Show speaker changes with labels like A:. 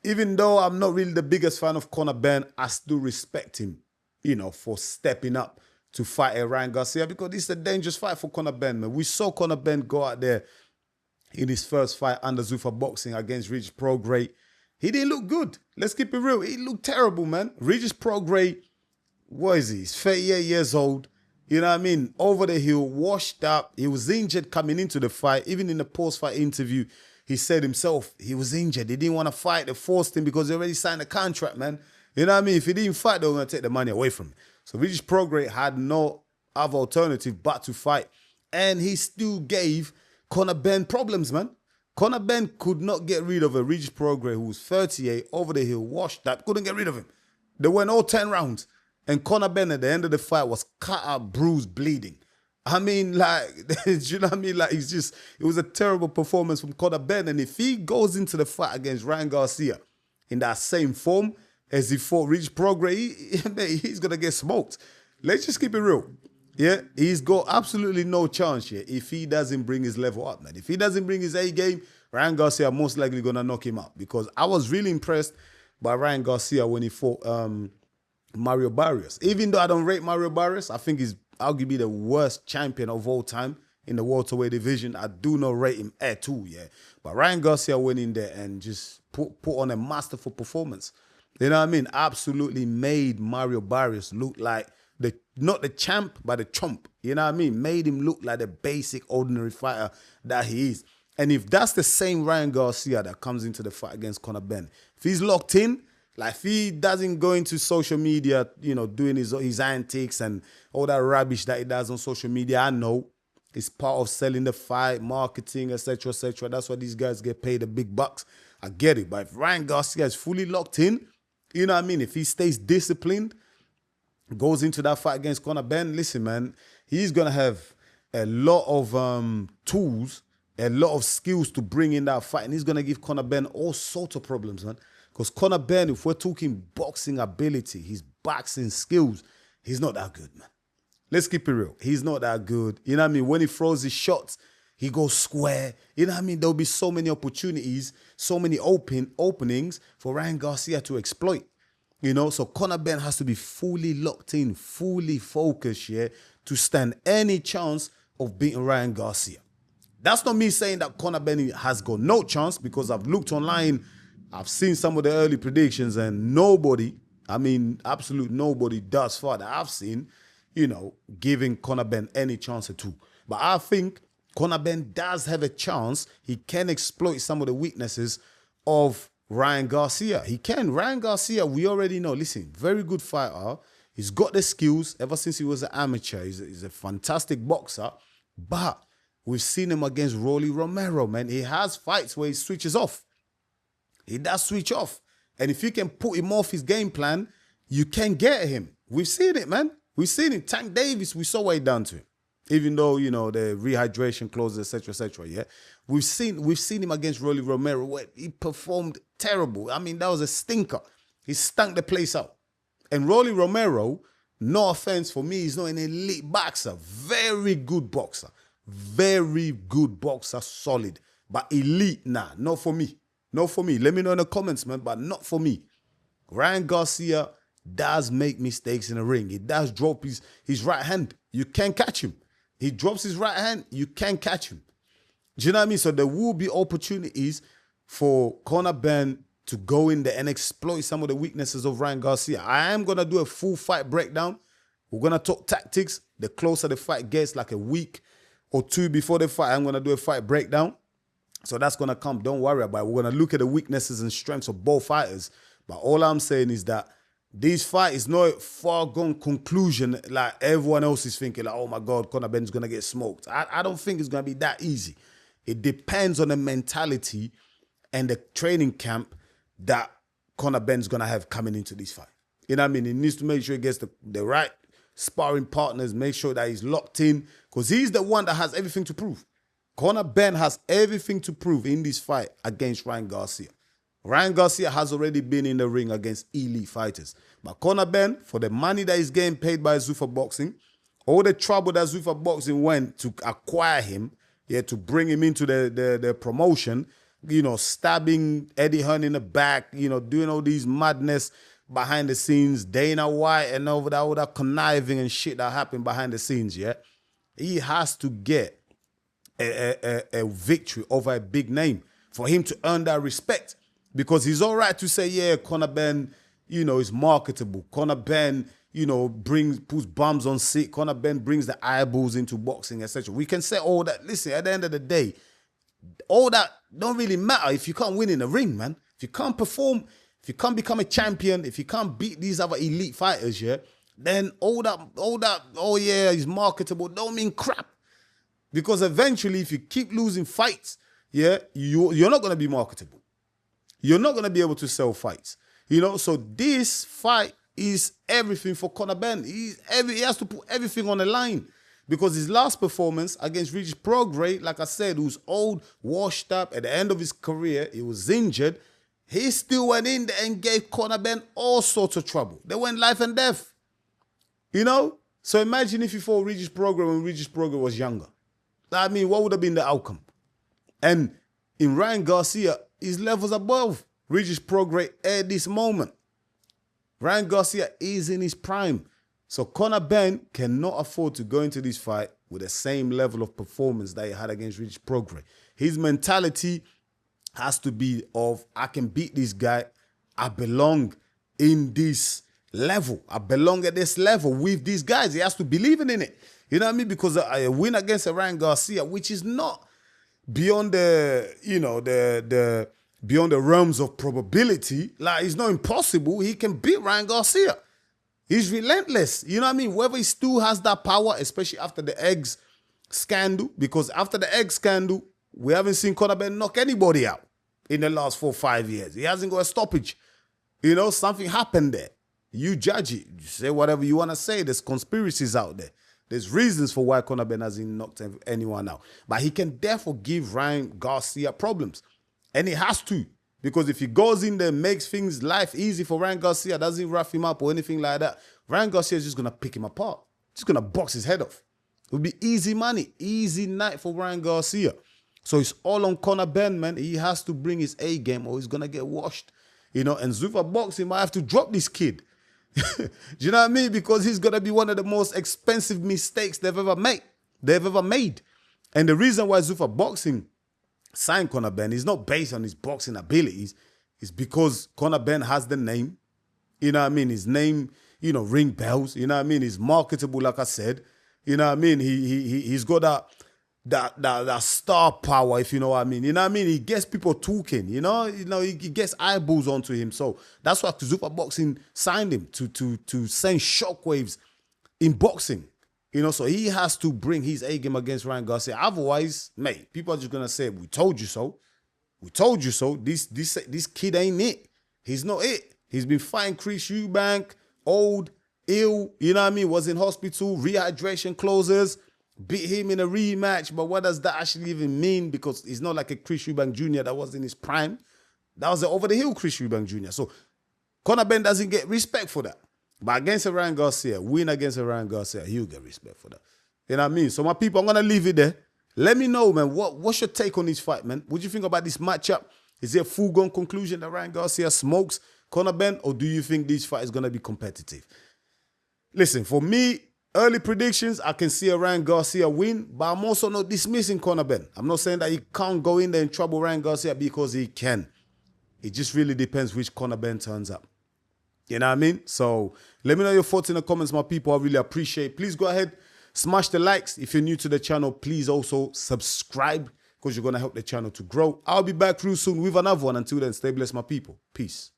A: even though I'm not really the biggest fan of Conor Benn, I still respect him, for stepping up to fight Ryan Garcia, because this is a dangerous fight for Conor Benn, man. We saw Conor Benn go out there in his first fight under Zuffa Boxing against Regis Prograis. He didn't look good. Let's keep it real. He looked terrible, man. Regis Prograis, what is he? He's 38 years old. You know what I mean? Over the hill, washed up. He was injured coming into the fight. Even in the post-fight interview, he said himself he was injured. He didn't want to fight. They forced him because he already signed a contract, man. You know what I mean? If he didn't fight, they were going to take the money away from him. So Regis Prograis had no other alternative but to fight. And he still gave Conor Benn problems, man. Conor Benn could not get rid of a Regis Prograis who was 38, over the hill, washed up, couldn't get rid of him. They went all 10 rounds. And Conor Benn at the end of the fight was cut up, bruised, bleeding. I mean, like, you know what I mean? Like, it was a terrible performance from Conor Benn. And if he goes into the fight against Ryan Garcia in that same form as he fought Regis Prograis, he's going to get smoked. Let's just keep it real. Yeah, he's got absolutely no chance here if he doesn't bring his level up, man. If he doesn't bring his A game, Ryan Garcia most likely going to knock him out, because I was really impressed by Ryan Garcia when he fought Mario Barrios. Even though I don't rate Mario Barrios, I think he's arguably the worst champion of all time in the welterweight division. I do not rate him at all, yeah. But Ryan Garcia went in there and just put on a masterful performance. You know what I mean? Absolutely made Mario Barrios look like not the champ, but the chump. You know what I mean? Made him look like the basic, ordinary fighter that he is. And if that's the same Ryan Garcia that comes into the fight against Conor Benn, if he's locked in, like if he doesn't go into social media, doing his antics and all that rubbish that he does on social media, I know it's part of selling the fight, marketing, etc., etc. That's why these guys get paid the big bucks. I get it. But if Ryan Garcia is fully locked in, you know what I mean? If he stays disciplined, goes into that fight against Conor Benn, listen, man, he's going to have a lot of tools, a lot of skills to bring in that fight. And he's going to give Conor Benn all sorts of problems, man. Because Conor Benn, if we're talking boxing ability, his boxing skills, he's not that good, man. Let's keep it real. He's not that good. You know what I mean? When he throws his shots, he goes square. You know what I mean? There'll be so many opportunities, so many openings for Ryan Garcia to exploit. So Conor Benn has to be fully locked in, fully focused, yeah, to stand any chance of beating Ryan Garcia. That's not me saying that Conor Benn has got no chance, because I've looked online, I've seen some of the early predictions, and nobody, I mean, absolute nobody thus far that I've seen, giving Conor Benn any chance at all. But I think Conor Benn does have a chance. He can exploit some of the weaknesses of Ryan Garcia. He can. Ryan Garcia, we already know, listen, very good fighter. He's got the skills ever since he was an amateur. He's a fantastic boxer. But we've seen him against Rolly Romero, man. He has fights where he switches off. He does switch off. And if you can put him off his game plan, you can get him. We've seen it, man. We've seen it. Tank Davis, we saw what he done to him. Even though, the rehydration clauses, etc., yeah. We've seen him against Rolly Romero where he performed terrible. I mean, that was a stinker. He stunk the place out. And Rolly Romero, no offense for me, he's not an elite boxer. Very good boxer. Very good boxer, solid. But elite, nah, not for me. Not for me. Let me know in the comments, man, but not for me. Ryan Garcia does make mistakes in the ring. He does drop his right hand. You can't catch him. He drops his right hand, you can't catch him. Do you know what I mean? So there will be opportunities for Conor Benn to go in there and exploit some of the weaknesses of Ryan Garcia. I am going to do a full fight breakdown. We're going to talk tactics. The closer the fight gets, like a week or two before the fight, I'm going to do a fight breakdown. So that's going to come. Don't worry about it. We're going to look at the weaknesses and strengths of both fighters. But all I'm saying is that this fight is not a far-gone conclusion like everyone else is thinking, like, oh my God, Conor Benn's going to get smoked. I don't think it's going to be that easy. It depends on the mentality and the training camp that Conor Benn's going to have coming into this fight. You know what I mean? He needs to make sure he gets the right sparring partners, make sure that he's locked in, because he's the one that has everything to prove. Conor Benn has everything to prove in this fight against Ryan Garcia. Ryan Garcia has already been in the ring against elite fighters. But Conor Benn, for the money that he's getting paid by Zuffa Boxing, all the trouble that Zuffa Boxing went to acquire him, yeah, to bring him into the promotion, stabbing Eddie Hearn in the back, doing all these madness behind the scenes, Dana White and all that conniving and shit that happened behind the scenes, yeah? He has to get a victory over a big name for him to earn that respect. Because he's all right to say, yeah, Connor Benn, is marketable. Connor Benn, puts bums on seat. Connor Benn brings the eyeballs into boxing, etc. We can say all that. Listen, at the end of the day, all that don't really matter if you can't win in the ring, man. If you can't perform, if you can't become a champion, if you can't beat these other elite fighters, yeah, then all that, oh yeah, he's marketable, don't mean crap. Because eventually, if you keep losing fights, yeah, you're not going to be marketable. You're not going to be able to sell fights. So this fight is everything for Conor Benn. He has to put everything on the line. Because his last performance against Regis Prograis, like I said, who's old, washed up, at the end of his career, he was injured. He still went in there and gave Conor Benn all sorts of trouble. They went life and death. So imagine if you fought Regis Prograis when Regis Prograis was younger. What would have been the outcome? And in Ryan Garcia, his levels above Regis Prograis at this moment. Ryan Garcia is in his prime. So Conor Benn cannot afford to go into this fight with the same level of performance that he had against Regis Prograis. His mentality has to be of, I can beat this guy. I belong in this level. I belong at this level with these guys. He has to believe in it. You know what I mean? Because a win against a Ryan Garcia, which is not beyond beyond the realms of probability, like it's not impossible. He can beat Ryan Garcia. He's relentless. You know what I mean? Whether he still has that power, especially after the eggs scandal, because after the egg scandal, we haven't seen Conor Benn knock anybody out in the last 4 or 5 years. He hasn't got a stoppage. Something happened there. You judge it. You say whatever you want to say. There's conspiracies out there. There's reasons for why Conor Benn hasn't knocked anyone out. But he can therefore give Ryan Garcia problems. And he has to. Because if he goes in there and makes things life easy for Ryan Garcia, doesn't rough him up or anything like that, Ryan Garcia is just going to pick him apart. Just going to box his head off. It will be easy money, easy night for Ryan Garcia. So it's all on Conor Benn, man. He has to bring his A game or he's going to get washed. And Zuffa Boxing might have to drop this kid. Do you know what I mean? Because he's going to be one of the most expensive mistakes they've ever made. And the reason why Zuffa Boxing signed Conor Benn is not based on his boxing abilities. It's because Conor Benn has the name. You know what I mean? His name, ring bells. You know what I mean? He's marketable, like I said. You know what I mean? He's got that star power, if you know what I mean. You know what I mean? He gets people talking, he gets eyeballs onto him. So that's why Zuffa Boxing signed him to send shockwaves in boxing. So he has to bring his A game against Ryan Garcia. Otherwise, mate, people are just gonna say, "We told you so. We told you so." This kid ain't it. He's not it. He's been fighting Chris Eubank, old, ill. You know what I mean? Was in hospital, rehydration closers. Beat him in a rematch. But what does that actually even mean? Because he's not like a Chris Eubank Jr. that was in his prime. That was the over the hill Chris Eubank Jr. So Conor Benn doesn't get respect for that. But against a Ryan Garcia, win against a Ryan Garcia, he'll get respect for that. You know what I mean? So my people, I'm going to leave it there. Let me know, man, what's your take on this fight, man? What do you think about this matchup? Is it a full-gone conclusion that Ryan Garcia smokes Conor Benn, or do you think this fight is going to be competitive? Listen, for me, early predictions, I can see a Ryan Garcia win, but I'm also not dismissing Conor Benn. I'm not saying that he can't go in there and trouble Ryan Garcia, because he can. It just really depends which Conor Benn turns up. You know what I mean? So let me know your thoughts in the comments, my people. I really appreciate it. Please go ahead, smash the likes. If you're new to the channel, please also subscribe, because you're going to help the channel to grow. I'll be back real soon with another one. Until then, stay blessed, my people. Peace.